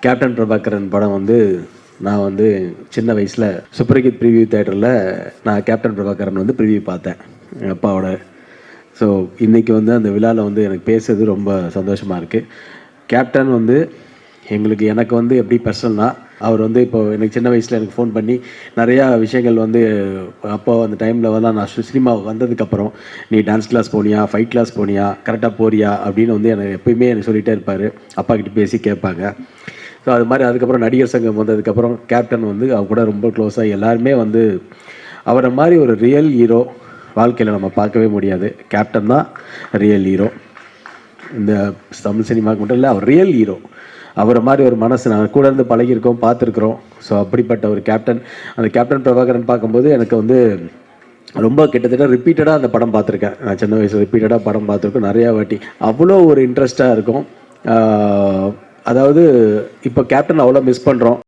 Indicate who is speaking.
Speaker 1: Captain Prabhakaran படம் வந்து நான் வந்து சின்ன வயசில் சூப்பர்ஹிட் ப்ரிவியூ தேட்டரில் நான் கேப்டன் பிரபாகரன் வந்து ப்ரிவியூ பார்த்தேன் எங்கள் அப்பாவோட. ஸோ இன்றைக்கி வந்து அந்த விழாவில் வந்து எனக்கு பேசுறது ரொம்ப சந்தோஷமாக இருக்குது. கேப்டன் வந்து எனக்கு வந்து எப்படி பர்சனல்னால், அவர் வந்து இப்போது எனக்கு சின்ன வயசில் எனக்கு ஃபோன் பண்ணி நிறையா விஷயங்கள் வந்து அப்போ அந்த டைமில் வந்து நான் சினிமா வந்ததுக்கப்புறம், நீ டான்ஸ் கிளாஸ் போனியா, ஃபைட் கிளாஸ் போனியா, கரெக்டாக போறியா அப்படின்னு வந்து எனக்கு எப்பயுமே எனக்கு சொல்லிகிட்டே இருப்பார். அப்பா கிட்ட பேசி கேட்பாங்க. ஸோ அது மாதிரி அதுக்கப்புறம் நடிகர் சங்கம் வந்ததுக்கப்புறம் கேப்டன் வந்து அவர் கூட ரொம்ப க்ளோஸாக எல்லாருமே வந்து அவரை மாதிரி ஒரு ரியல் ஹீரோ வாழ்க்கையில் நம்ம பார்க்கவே முடியாது. கேப்டன் தான் ரியல் ஹீரோ. இந்த தமிழ் சினிமாவுக்கு மட்டும் இல்லை, அவர் ரியல் ஹீரோ. அவரை மாதிரி ஒரு மனசு நாங்கள் கூட இருந்து பழகியிருக்கோம், பார்த்துருக்குறோம். ஸோ அப்படிப்பட்ட ஒரு கேப்டன், அந்த கேப்டன் பிரபாகரன் பார்க்கும்போது எனக்கு வந்து ரொம்ப கிட்டத்தட்ட ரிப்பீட்டடாக அந்த படம் பார்த்துருக்கேன். நான் சின்ன வயசில் ரிப்பீட்டடாக படம் பார்த்துருக்கோம் நிறையா வாட்டி. அவ்வளோ ஒரு இன்ட்ரெஸ்டாக இருக்கும். அதாவது இப்போ கேப்டன் அவ்வளோ மிஸ் பண்ணுறோம்.